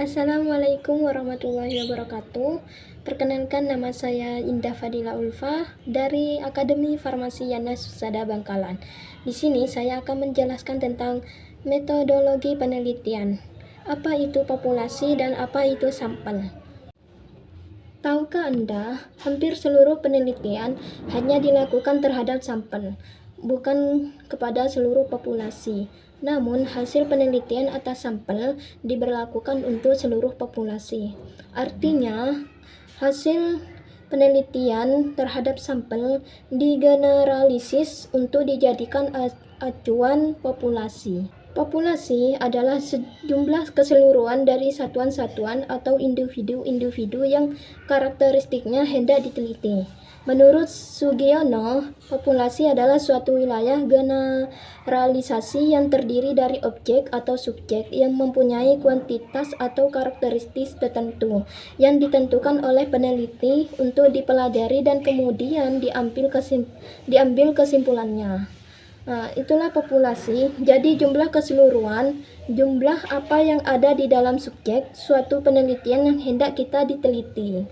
Assalamualaikum warahmatullahi wabarakatuh. Perkenalkan, nama saya Indah Fadila Ulfa dari Akademi Farmasi Yana Susada Bangkalan. Di sini saya akan menjelaskan tentang metodologi penelitian. Apa itu populasi dan apa itu sampel? Tahukah Anda, hampir seluruh penelitian hanya dilakukan terhadap sampel, bukan kepada seluruh populasi. Namun, hasil penelitian atas sampel diberlakukan untuk seluruh populasi. Artinya, hasil penelitian terhadap sampel digeneralisis untuk dijadikan acuan populasi. Populasi adalah jumlah keseluruhan dari satuan-satuan atau individu-individu yang karakteristiknya hendak diteliti. Menurut Sugiono, populasi adalah suatu wilayah generalisasi yang terdiri dari objek atau subjek yang mempunyai kuantitas atau karakteristik tertentu yang ditentukan oleh peneliti untuk dipelajari dan kemudian diambil kesimpulannya. Itulah populasi. Jadi jumlah keseluruhan, jumlah apa yang ada di dalam subjek suatu penelitian yang hendak kita diteliti.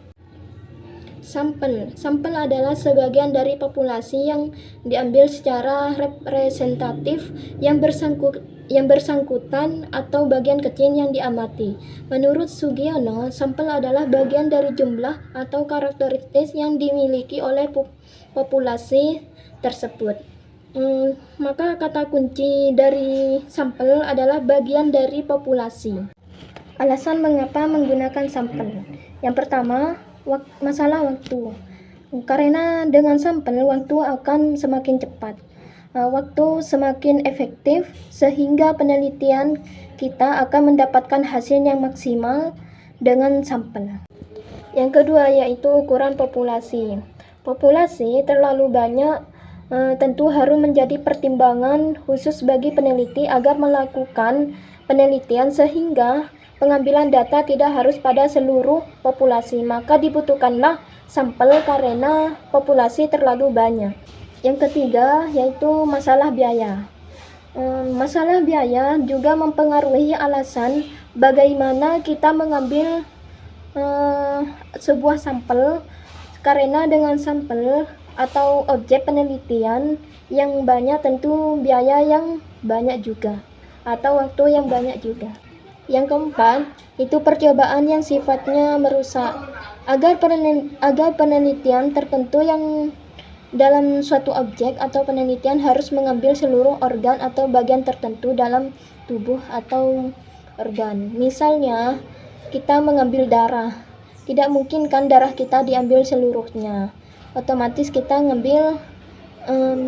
Sampel adalah sebagian dari populasi yang diambil secara representatif yang bersangkutan atau bagian kecil yang diamati. Menurut Sugiono, sampel adalah bagian dari jumlah atau karakteristik yang dimiliki oleh populasi tersebut. Maka kata kunci dari sampel adalah bagian dari populasi. Alasan mengapa menggunakan sampel. Yang pertama, masalah waktu. Karena dengan sampel waktu akan semakin cepat, waktu semakin efektif, sehingga penelitian kita akan mendapatkan hasil yang maksimal dengan sampel. Yang kedua yaitu ukuran populasi. Populasi terlalu banyak tentu harus menjadi pertimbangan khusus bagi peneliti agar melakukan penelitian sehingga pengambilan data tidak harus pada seluruh populasi, maka dibutuhkanlah sampel karena populasi terlalu banyak. Yang ketiga yaitu masalah biaya. Masalah biaya juga mempengaruhi alasan bagaimana kita mengambil sebuah sampel, karena dengan sampel atau objek penelitian yang banyak tentu biaya yang banyak juga atau waktu yang banyak juga. Yang keempat, itu percobaan yang sifatnya merusak. Agar penelitian tertentu yang dalam suatu objek atau penelitian harus mengambil seluruh organ atau bagian tertentu dalam tubuh atau organ. Misalnya, kita mengambil darah. Tidak mungkin kan darah kita diambil seluruhnya. Otomatis kita ngambil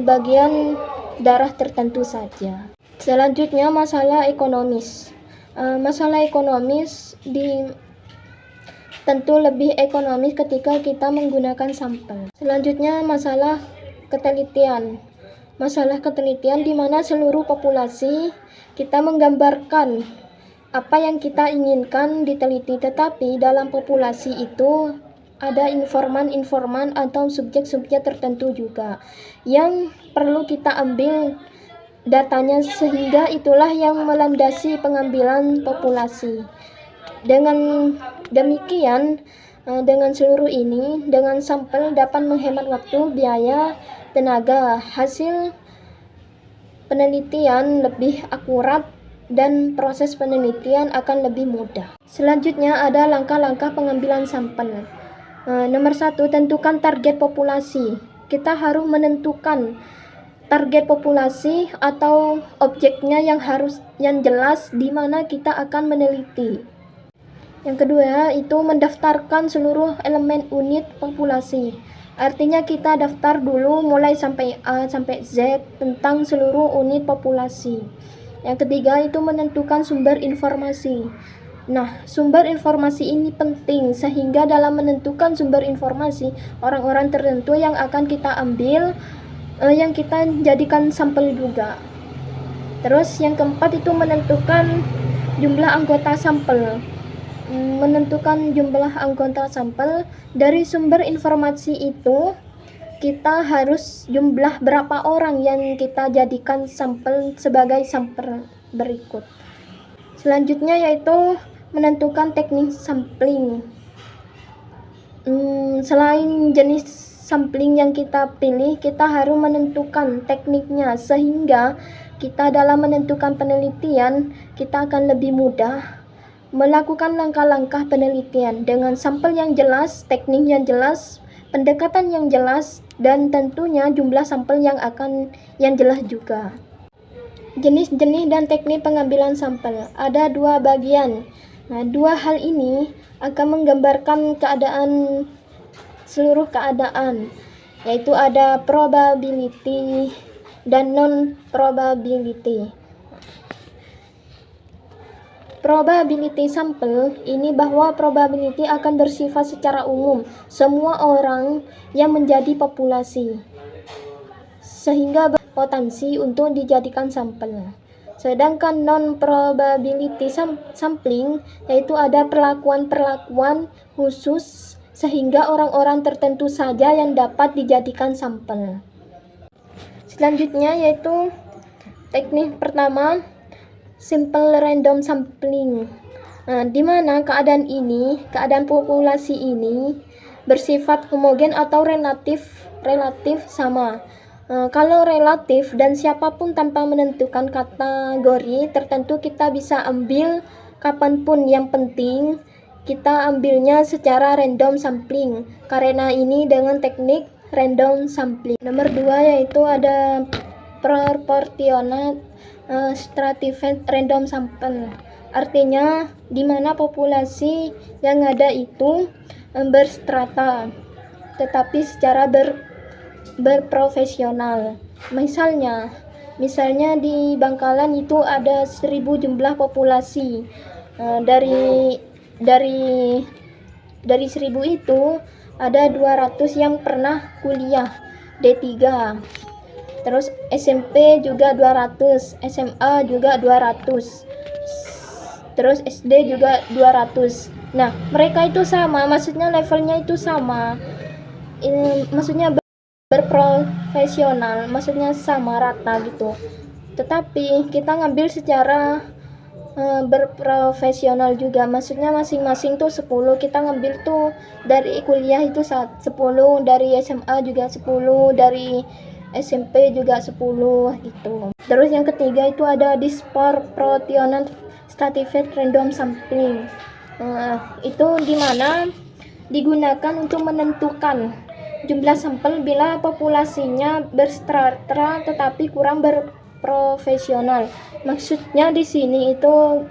bagian darah tertentu saja. Selanjutnya, masalah ekonomis. Masalah ekonomis tentu lebih ekonomis ketika kita menggunakan sampel. Selanjutnya, masalah ketelitian. Masalah ketelitian di mana seluruh populasi kita menggambarkan apa yang kita inginkan diteliti, tetapi dalam populasi itu ada informan atau subjek-subjek tertentu juga yang perlu kita ambil datanya, sehingga itulah yang melandasi pengambilan populasi. Dengan demikian, dengan seluruh ini, dengan sampel dapat menghemat waktu, biaya, tenaga. Hasil penelitian lebih akurat dan proses penelitian akan lebih mudah. Selanjutnya ada langkah-langkah pengambilan sampel. Nomor 1, tentukan target populasi. Kita harus menentukan target populasi atau objeknya yang jelas di mana kita akan meneliti. Yang kedua itu mendaftarkan seluruh elemen unit populasi. Artinya kita daftar dulu mulai sampai A sampai Z tentang seluruh unit populasi. Yang ketiga itu menentukan sumber informasi. Nah, sumber informasi ini penting sehingga dalam menentukan sumber informasi orang-orang tertentu yang akan kita ambil, yang kita jadikan sampel juga. Terus yang keempat itu menentukan jumlah anggota sampel. Menentukan jumlah anggota sampel dari sumber informasi itu kita harus jumlah berapa orang yang kita jadikan sampel sebagai sampel berikut. Selanjutnya yaitu menentukan teknik sampling. Selain jenis sampling yang kita pilih, kita harus menentukan tekniknya, sehingga kita dalam menentukan penelitian kita akan lebih mudah melakukan langkah-langkah penelitian dengan sampel yang jelas, teknik yang jelas, pendekatan yang jelas, dan tentunya jumlah sampel yang jelas juga. Jenis-jenis dan teknik pengambilan sampel ada dua bagian. Nah, dua hal ini akan menggambarkan seluruh keadaan, yaitu ada probability dan non-probability. Probability sampel ini bahwa probability akan bersifat secara umum, semua orang yang menjadi populasi, sehingga berpotensi untuk dijadikan sampel. Sedangkan non-probability sampling yaitu ada perlakuan-perlakuan khusus sehingga orang-orang tertentu saja yang dapat dijadikan sampel. Selanjutnya yaitu teknik pertama, simple random sampling. Di mana keadaan populasi ini bersifat homogen atau relatif sama. Kalau relatif dan siapapun tanpa menentukan kategori tertentu kita bisa ambil kapanpun, yang penting kita ambilnya secara random sampling. Karena ini dengan teknik random sampling. Nomor 2 yaitu ada proportional stratified random sample. Artinya di mana populasi yang ada itu berstrata tetapi secara berprofesional. Misalnya di Bangkalan itu ada 1000 jumlah populasi. Dari 1000 itu ada 200 yang pernah kuliah D3. Terus SMP juga 200, SMA juga 200. Terus SD juga 200. Nah, mereka itu sama, maksudnya levelnya itu sama. Maksudnya berprofesional, maksudnya sama rata gitu. Tetapi kita ngambil secara berprofesional juga, maksudnya masing-masing tuh 10. Kita ngambil tuh dari kuliah itu 10, dari SMA juga 10, dari SMP juga 10 gitu. Terus yang ketiga itu ada disproportional stratified random sampling. Itu dimana digunakan untuk menentukan jumlah sampel bila populasinya berstrata tetapi kurang berprofesional. Maksudnya di sini itu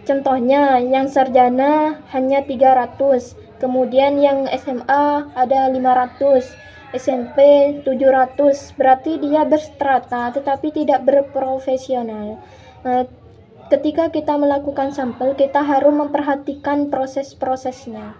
contohnya yang sarjana hanya 300, kemudian yang SMA ada 500, SMP 700, berarti dia berstrata tetapi tidak berprofesional. Ketika kita melakukan sampel, kita harus memperhatikan proses-prosesnya.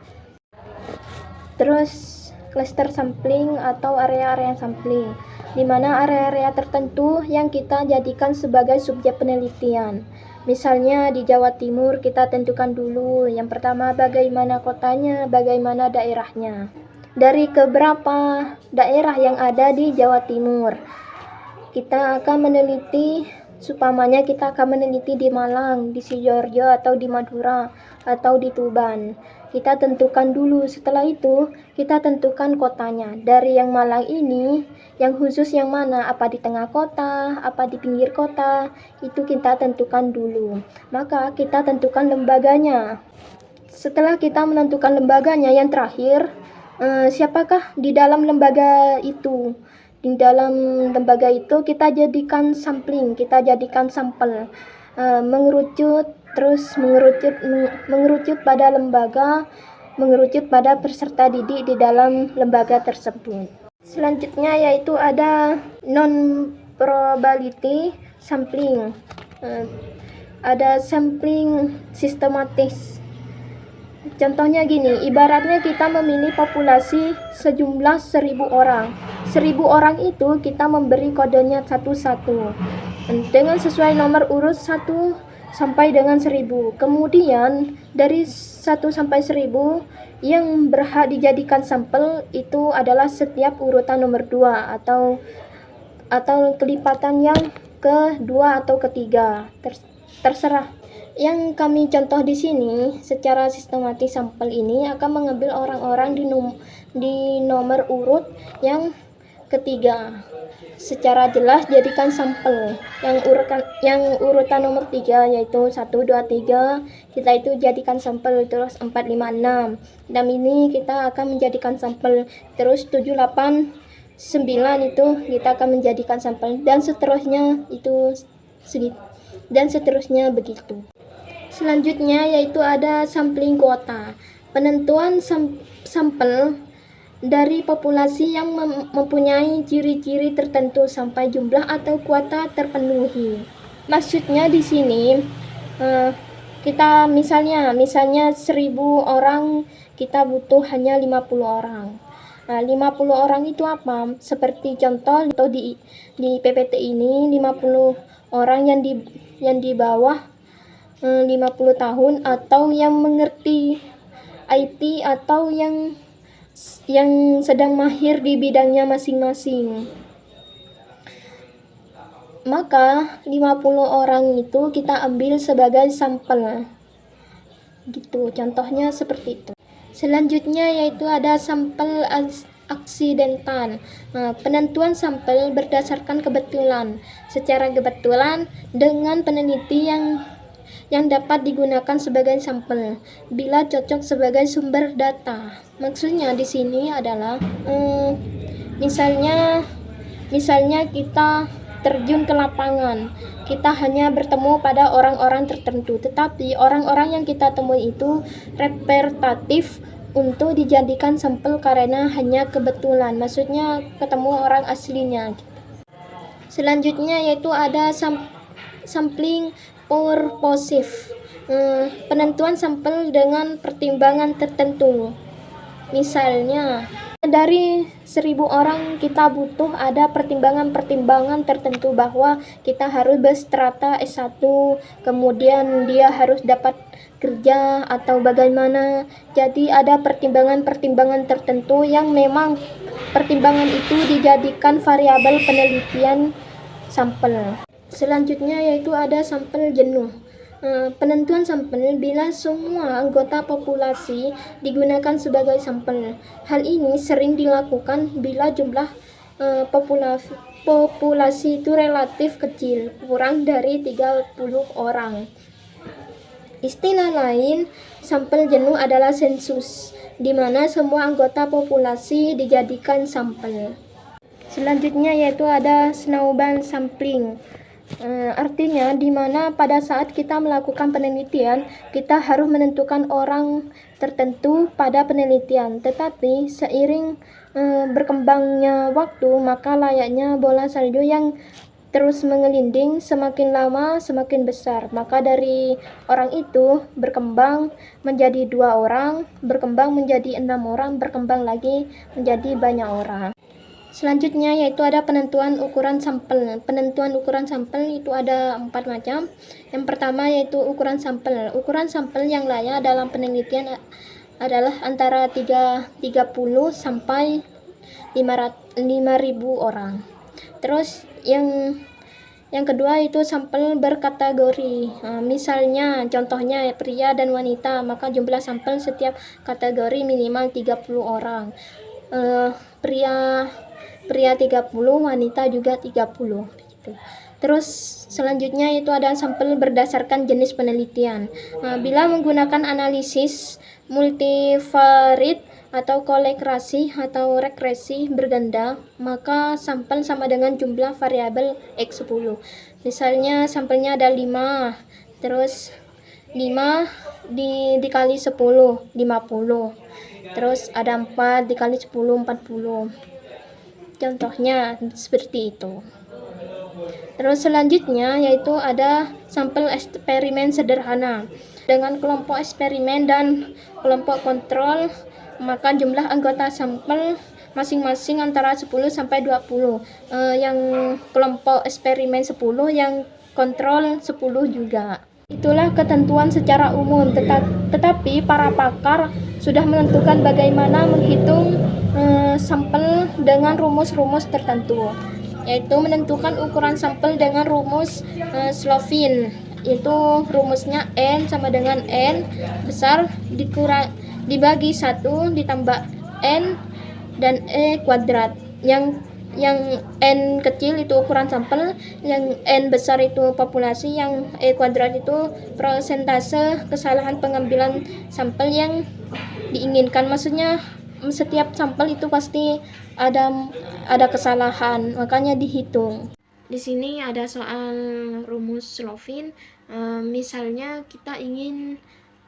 Terus cluster sampling atau area-area sampling, di mana area-area tertentu yang kita jadikan sebagai subjek penelitian. Misalnya di Jawa Timur kita tentukan dulu yang pertama bagaimana kotanya, bagaimana daerahnya. Dari beberapa daerah yang ada di Jawa Timur, kita akan meneliti, supamanya kita akan meneliti di Malang, di Sidoarjo, atau di Madura, atau di Tuban. Kita tentukan dulu, setelah itu kita tentukan kotanya. Dari yang Malang ini, yang khusus yang mana, apa di tengah kota, apa di pinggir kota, itu kita tentukan dulu. Maka kita tentukan lembaganya. Setelah kita menentukan lembaganya, yang terakhir, siapakah di dalam lembaga itu. Di dalam lembaga itu kita jadikan sampling, kita jadikan sampel, mengerucut pada lembaga, mengerucut pada peserta didik di dalam lembaga tersebut. Selanjutnya yaitu ada non-probability sampling. Ada sampling sistematis. Contohnya gini, ibaratnya kita memilih populasi sejumlah 1000 orang. 1000 orang itu kita memberi kodenya satu-satu dengan sesuai nomor urut 1 sampai dengan 1000. Kemudian dari 1 sampai 1000 yang berhak dijadikan sampel itu adalah setiap urutan nomor 2 atau kelipatan yang kedua atau ketiga, terserah. Yang kami contoh di sini, secara sistematis sampel ini akan mengambil orang-orang di nomor urut yang ketiga. Secara jelas jadikan sampel yang urutan nomor 3 yaitu 1 2 3 kita itu jadikan sampel, terus 4 5 6 dan ini kita akan menjadikan sampel, terus 7 8 9 itu kita akan menjadikan sampel, dan seterusnya begitu. Selanjutnya yaitu ada sampling kuota, penentuan sampel dari populasi yang mempunyai ciri-ciri tertentu sampai jumlah atau kuota terpenuhi. Maksudnya di sini kita misalnya 1000 orang, kita butuh hanya 50 orang. Nah, 50 orang itu apa? Seperti contoh di PPT ini 50 orang yang di bawah 50 tahun atau yang mengerti IT atau yang sedang mahir di bidangnya masing-masing. Maka 50 orang itu kita ambil sebagai sampel. Gitu, contohnya seperti itu. Selanjutnya yaitu ada sampel aksidental. Penentuan sampel berdasarkan kebetulan, secara kebetulan dengan peneliti yang dapat digunakan sebagai sampel bila cocok sebagai sumber data. Maksudnya di sini adalah misalnya kita terjun ke lapangan, kita hanya bertemu pada orang-orang tertentu, tetapi orang-orang yang kita temui itu representatif untuk dijadikan sampel karena hanya kebetulan, maksudnya ketemu orang aslinya. Selanjutnya yaitu ada sampling purposive, penentuan sampel dengan pertimbangan tertentu. Misalnya dari 1000 orang kita butuh ada pertimbangan tertentu bahwa kita harus berstrata S1, kemudian dia harus dapat kerja atau bagaimana. Jadi ada pertimbangan tertentu yang memang pertimbangan itu dijadikan variabel penelitian sampel. Selanjutnya yaitu ada sampel jenuh. Penentuan sampel bila semua anggota populasi digunakan sebagai sampel. Hal ini sering dilakukan bila jumlah populasi itu relatif kecil, kurang dari 30 orang. Istilah lain sampel jenuh adalah sensus, di mana semua anggota populasi dijadikan sampel. Selanjutnya yaitu ada snowball sampling. Artinya di mana pada saat kita melakukan penelitian, kita harus menentukan orang tertentu pada penelitian, tetapi seiring berkembangnya waktu, maka layaknya bola salju yang terus mengelinding, semakin lama semakin besar. Maka dari orang itu berkembang menjadi 2 orang, berkembang menjadi 6 orang, berkembang lagi menjadi banyak orang. Selanjutnya yaitu ada penentuan ukuran sampel. Penentuan ukuran sampel itu ada 4 macam. Yang pertama yaitu ukuran sampel. Ukuran sampel yang layak dalam penelitian adalah antara 30 sampai 5.000 orang. Terus yang kedua itu sampel berkategori. Misalnya contohnya pria dan wanita, maka jumlah sampel setiap kategori minimal 30 orang. Pria 30, wanita juga 30 gitu. Terus selanjutnya itu ada sampel berdasarkan jenis penelitian. Bila menggunakan analisis multivariat atau kolaborasi atau regresi berganda, maka sampel sama dengan jumlah variabel X10. Misalnya sampelnya ada 5, terus 5 dikali 10, 50. Terus ada 4 dikali 10, 40. Contohnya seperti itu. Terus selanjutnya yaitu ada sampel eksperimen sederhana. Dengan kelompok eksperimen dan kelompok kontrol, maka jumlah anggota sampel masing-masing antara 10 sampai 20. Yang kelompok eksperimen 10, yang kontrol 10 juga. Itulah ketentuan secara umum, tetapi para pakar sudah menentukan bagaimana menghitung sampel dengan rumus-rumus tertentu, yaitu menentukan ukuran sampel dengan rumus Slovin. Itu rumusnya N sama dengan N besar dibagi 1 ditambah N dan E kuadrat. Yang N kecil itu ukuran sampel, yang N besar itu populasi, yang E kuadrat itu persentase kesalahan pengambilan sampel yang diinginkan. Maksudnya setiap sampel itu pasti ada kesalahan, makanya dihitung. Di sini ada soal rumus Slovin. Misalnya kita ingin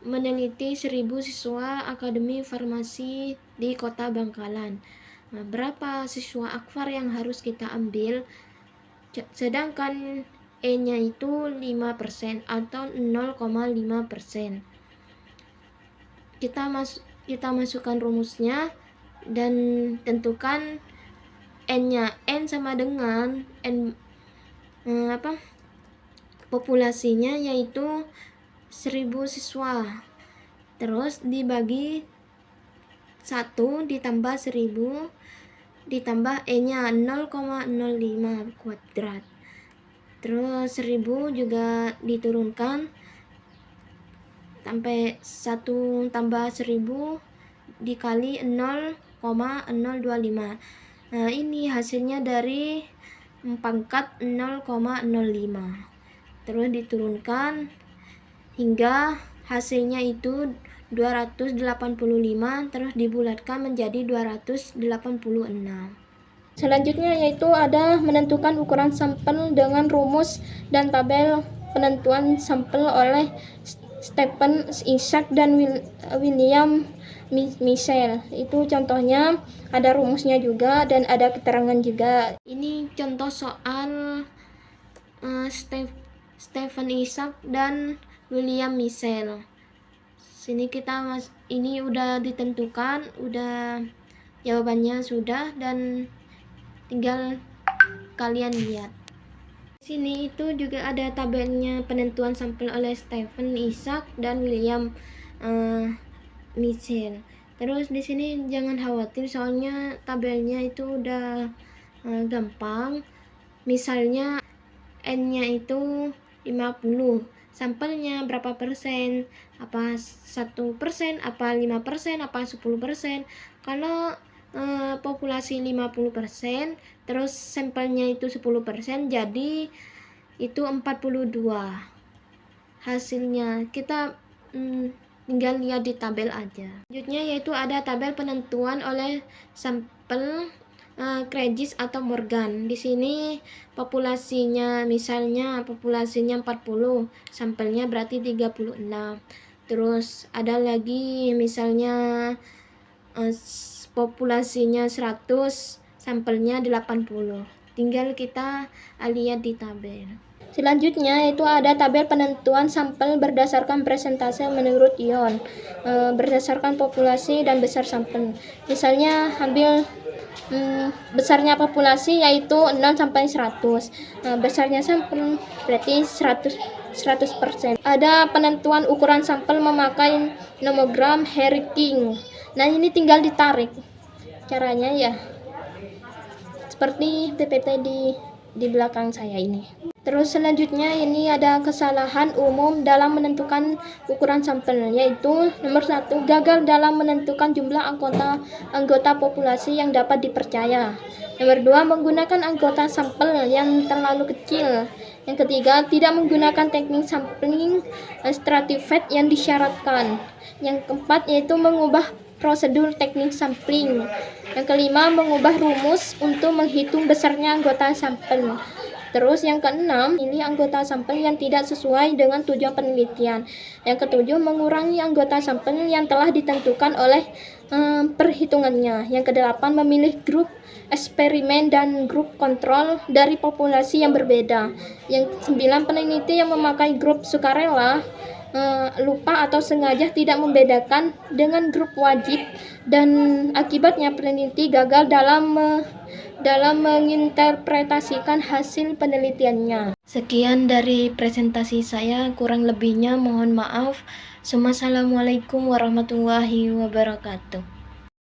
meneliti 1000 siswa Akademi Farmasi di Kota Bangkalan. Berapa siswa akfar yang harus kita ambil? Sedangkan E-nya itu 5% atau 0,5%. Kita masukkan rumusnya dan tentukan N-nya. N sama dengan populasinya yaitu 1000 siswa, terus dibagi 1 ditambah 1000 ditambah E-nya 0,05 kuadrat, terus 1000 juga diturunkan sampai 1 tambah 1000 dikali 0,025. Nah, ini hasilnya dari pangkat 0,05, terus diturunkan hingga hasilnya itu 285, terus dibulatkan menjadi 286. Selanjutnya yaitu ada menentukan ukuran sampel dengan rumus dan tabel penentuan sampel oleh Stephen Isaac dan William Michel. Itu contohnya, ada rumusnya juga dan ada keterangan juga. Ini contoh soal Stephen Isaac dan William Michel. Sini ini udah ditentukan, udah jawabannya sudah, dan tinggal kalian lihat. Sini itu juga ada tabelnya penentuan sampel oleh Stephen Isaac dan William Michel. Terus di sini jangan khawatir, soalnya tabelnya itu udah gampang. Misalnya N-nya itu 50, sampelnya berapa persen? Apa 1%, apa 5%, apa 10%? Kalau populasi 50%, terus sampelnya itu 10%, jadi itu 42 hasilnya. Kita tinggal lihat di tabel aja. Selanjutnya yaitu ada tabel penentuan oleh sampel Kregis atau Morgan. Di sini populasinya, misalnya populasinya 40, sampelnya berarti 36. Terus ada lagi misalnya populasinya 100, sampelnya 80. Tinggal kita lihat di tabel. Selanjutnya itu ada tabel penentuan sampel berdasarkan persentase menurut ion, berdasarkan populasi dan besar sampel. Misalnya ambil besarnya populasi yaitu 0 sampai 100. Besarnya sampel berarti 100%. Ada penentuan ukuran sampel memakai nomogram Harry King. Nah, ini tinggal ditarik. Caranya ya seperti PPT di belakang saya ini. Terus selanjutnya ini ada kesalahan umum dalam menentukan ukuran sampel, yaitu nomor 1, gagal dalam menentukan jumlah anggota populasi yang dapat dipercaya. Nomor 2, menggunakan anggota sampel yang terlalu kecil. Yang ketiga, tidak menggunakan teknik sampling stratified yang disyaratkan. Yang keempat yaitu mengubah prosedur teknik sampling. Yang kelima, mengubah rumus untuk menghitung besarnya anggota sampel. Terus yang keenam, ini anggota sampel yang tidak sesuai dengan tujuan penelitian. Yang ketujuh, mengurangi anggota sampel yang telah ditentukan oleh perhitungannya. Yang kedelapan, memilih grup eksperimen dan grup kontrol dari populasi yang berbeda. Yang sembilan, peneliti yang memakai grup sukarela lupa atau sengaja tidak membedakan dengan grup wajib, dan akibatnya peneliti gagal dalam menginterpretasikan hasil penelitiannya. Sekian dari presentasi saya, kurang lebihnya mohon maaf. Assalamualaikum warahmatullahi wabarakatuh.